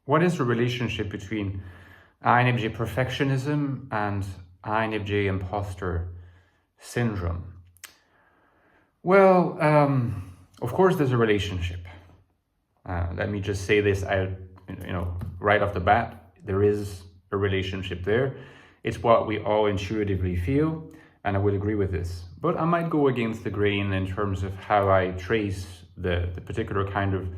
what is the relationship between INFJ perfectionism and INFJ imposter syndrome? Well, of course, there's a relationship. Let me just say this out, right off the bat. There is a relationship there. It's what we all intuitively feel, and I would agree with this. But I might go against the grain in terms of how I trace the particular kind of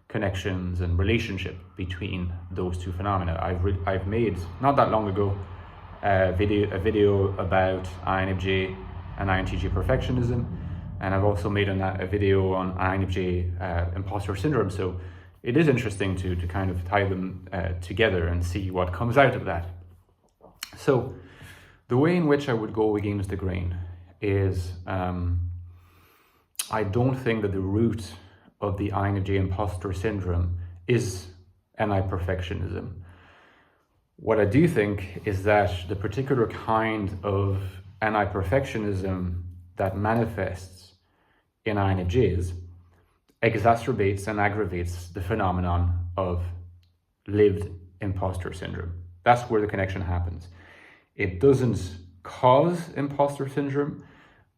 connections and relationship between those two phenomena. I've made, not that long ago, a video about INFJ and INTJ perfectionism, and I've also made a video on INFJ imposter syndrome. So it is interesting to kind of tie them together and see what comes out of that. So the way in which I would go against the grain is I don't think that the root of the INFJ imposter syndrome is anti-perfectionism. What I do think is that the particular kind of anti-perfectionism that manifests in INFJs exacerbates and aggravates the phenomenon of lived imposter syndrome. That's where the connection happens. It doesn't cause imposter syndrome,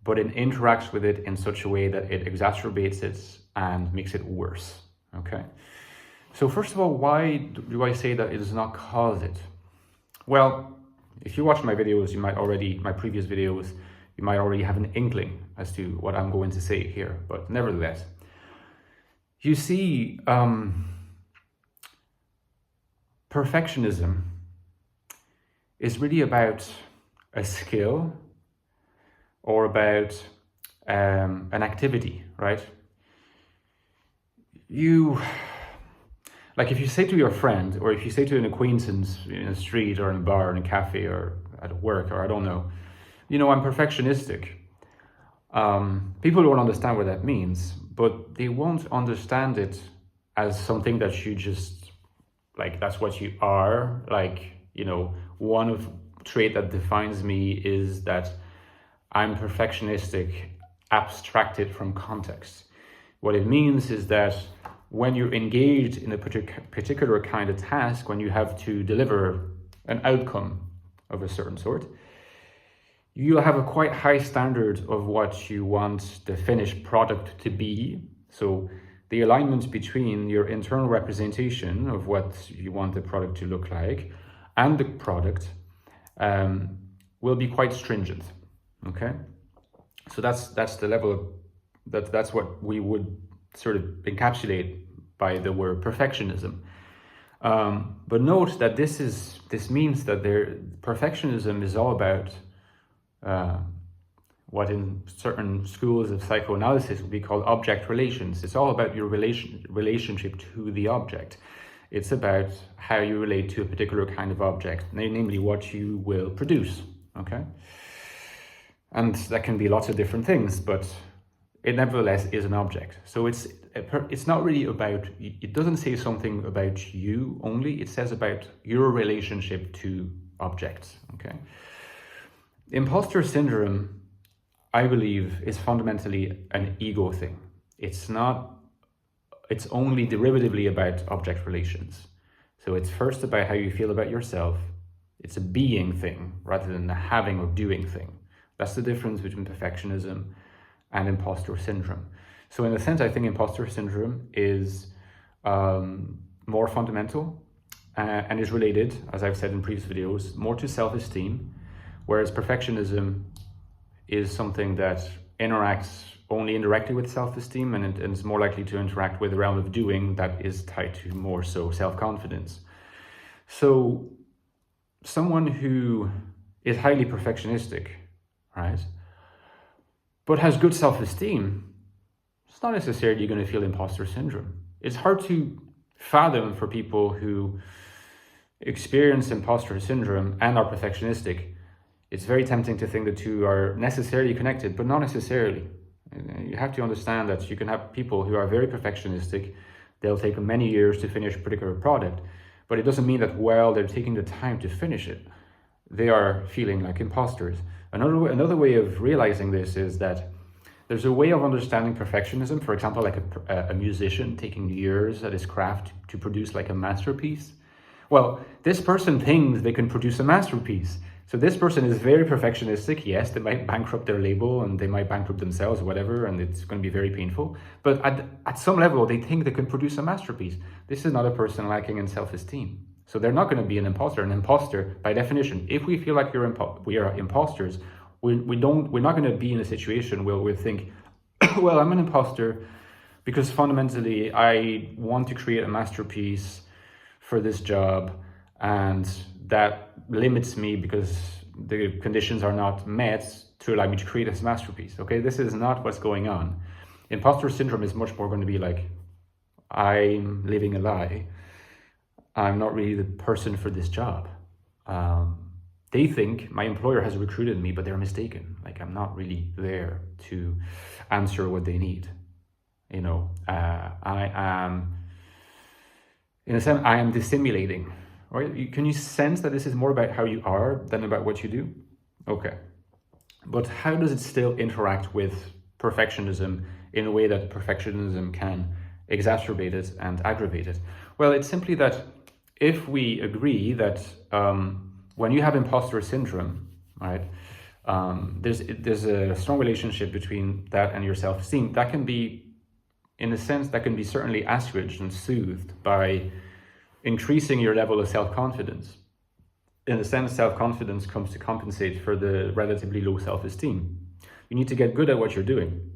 but it interacts with it in such a way that it exacerbates it and makes it worse, okay? So first of all, why do I say that it does not cause it? Well, if you watch my videos, my previous videos, you might already have an inkling as to what I'm going to say here, but nevertheless, you see, perfectionism is really about a skill or about an activity, right? Like if you say to your friend, or if you say to an acquaintance in a street or in a bar, in a cafe, or at work, or I don't know, I'm perfectionistic. People don't understand what that means, but they won't understand it as something that you just, like, that's what you are. Like, one of trait that defines me is that I'm perfectionistic, abstracted from context. What it means is that when you're engaged in a particular kind of task, when you have to deliver an outcome of a certain sort, you have a quite high standard of what you want the finished product to be. So the alignment between your internal representation of what you want the product to look like and the product will be quite stringent, okay? So that's the level that's what we would sort of encapsulate by the word perfectionism. But note that this means that perfectionism is all about what in certain schools of psychoanalysis would be called object relations. It's all about your relationship to the object. It's about how you relate to a particular kind of object, namely what you will produce, okay? And that can be lots of different things, but it nevertheless is an object. So it's not really about, it doesn't say something about you only, it says about your relationship to objects, okay? Imposter syndrome, I believe, is fundamentally an ego thing. It's only derivatively about object relations. So it's first about how you feel about yourself. It's a being thing rather than a having or doing thing. That's the difference between perfectionism and imposter syndrome. So in a sense, I think imposter syndrome is more fundamental and is related, as I've said in previous videos, more to self-esteem, whereas perfectionism is something that interacts only indirectly with self-esteem and is more likely to interact with the realm of doing that is tied to more so self-confidence. So someone who is highly perfectionistic, right, but has good self-esteem, it's not necessarily going to feel imposter syndrome. It's hard to fathom for people who experience imposter syndrome and are perfectionistic. It's very tempting to think the two are necessarily connected, but not necessarily. You have to understand that you can have people who are very perfectionistic. They'll take many years to finish a particular product, but it doesn't mean that while they're taking the time to finish it, they are feeling like imposters. Another way of realizing this is that there's a way of understanding perfectionism, for example, like a musician taking years at his craft to produce like a masterpiece. Well, this person thinks they can produce a masterpiece. So this person is very perfectionistic. Yes, they might bankrupt their label and they might bankrupt themselves or whatever, and it's going to be very painful. But at some level, they think they can produce a masterpiece. This is not a person lacking in self-esteem. So they're not going to be an imposter. An imposter, by definition, if we feel like we are imposters, we're not going to be in a situation where we think, well, I'm an imposter because fundamentally I want to create a masterpiece for this job, and that limits me because the conditions are not met to allow me to create this masterpiece. Okay, this is not what's going on. Imposter syndrome is much more going to be like, I'm living a lie. I'm not really the person for this job. They think my employer has recruited me, but they're mistaken. Like, I'm not really there to answer what they need. You know, I am, in a sense, I am dissimulating. Right? Can you sense that this is more about how you are than about what you do? Okay. But how does it still interact with perfectionism in a way that perfectionism can exacerbate it and aggravate it? Well, it's simply that if we agree that when you have imposter syndrome, right, there's a strong relationship between that and your self-esteem. That can be, in a sense, that can be certainly assuaged and soothed by increasing your level of self-confidence. In a sense, self-confidence comes to compensate for the relatively low self-esteem. You need to get good at what you're doing.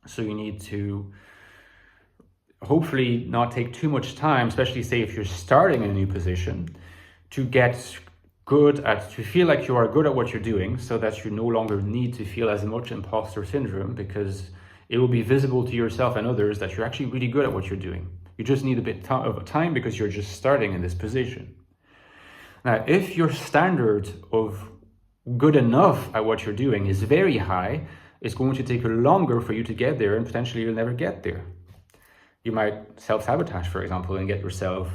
So you need to hopefully not take too much time, especially say if you're starting in a new position, to get good at, to feel like you are good at what you're doing, so that you no longer need to feel as much imposter syndrome, because it will be visible to yourself and others that you're actually really good at what you're doing. You just need a bit of time because you're just starting in this position. Now, if your standard of good enough at what you're doing is very high, it's going to take longer for you to get there, and potentially you'll never get there. You might self-sabotage, for example, and get yourself,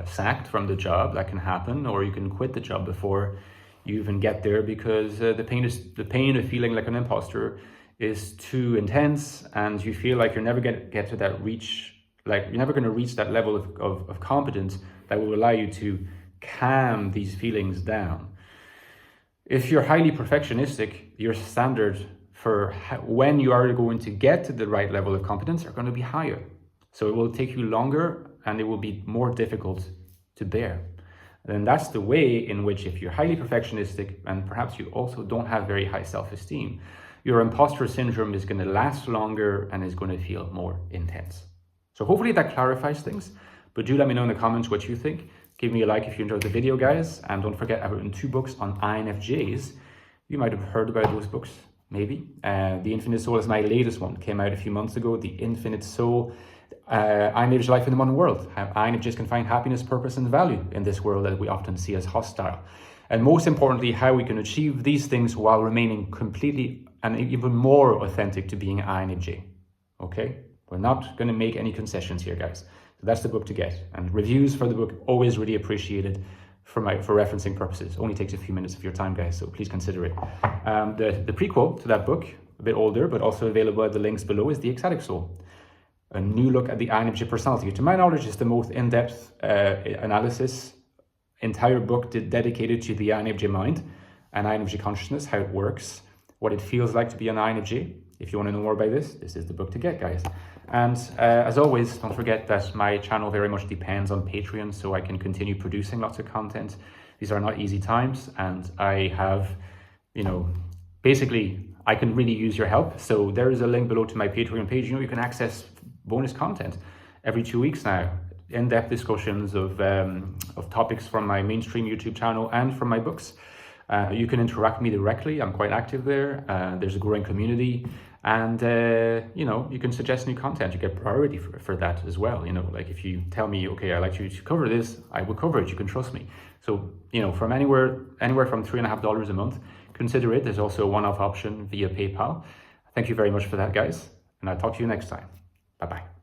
sacked from the job. That can happen, or you can quit the job before you even get there, because the pain of feeling like an imposter is too intense, and you feel like you're never going to get to that reach. Like, you're never going to reach that level of competence that will allow you to calm these feelings down. If you're highly perfectionistic, your standard for when you are going to get to the right level of competence are going to be higher. So it will take you longer, and it will be more difficult to bear. And that's the way in which, if you're highly perfectionistic and perhaps you also don't have very high self-esteem, your imposter syndrome is going to last longer and is going to feel more intense. So hopefully that clarifies things, but do let me know in the comments what you think. Give me a like if you enjoyed the video, guys, and don't forget I've written 2 books on INFJs. You might have heard about those books, maybe. The Infinite Soul is my latest one, came out a few months ago. The Infinite Soul, INFJ Life in the Modern World, how INFJs can find happiness, purpose, and value in this world that we often see as hostile. And most importantly, how we can achieve these things while remaining completely and even more authentic to being INFJ. Okay? We're not going to make any concessions here, guys. So that's the book to get. And reviews for the book, always really appreciated for referencing purposes. Only takes a few minutes of your time, guys, so please consider it. The prequel to that book, a bit older, but also available at the links below, is the Ecstatic Soul. A new look at the INFJ personality. To my knowledge, it's the most in-depth analysis, entire book dedicated to the INFJ mind and INFJ consciousness, how it works, what it feels like to be an INFJ. If you want to know more about this is the book to get, guys. And as always, don't forget that my channel very much depends on Patreon, so I can continue producing lots of content. These are not easy times, and I have, basically, I can really use your help. So there is a link below to my Patreon page. You can access bonus content every 2 weeks now. In-depth discussions of topics from my mainstream YouTube channel and from my books. You can interact with me directly. I'm quite active there. There's a growing community, and you can suggest new content. You get priority for that as well. Like if you tell me, okay, I'd like you to cover this, I will cover it. You can trust me. So from anywhere from $3.50 a month, consider it. There's also a one-off option via PayPal. Thank you very much for that, guys, and I'll talk to you next time. Bye-bye.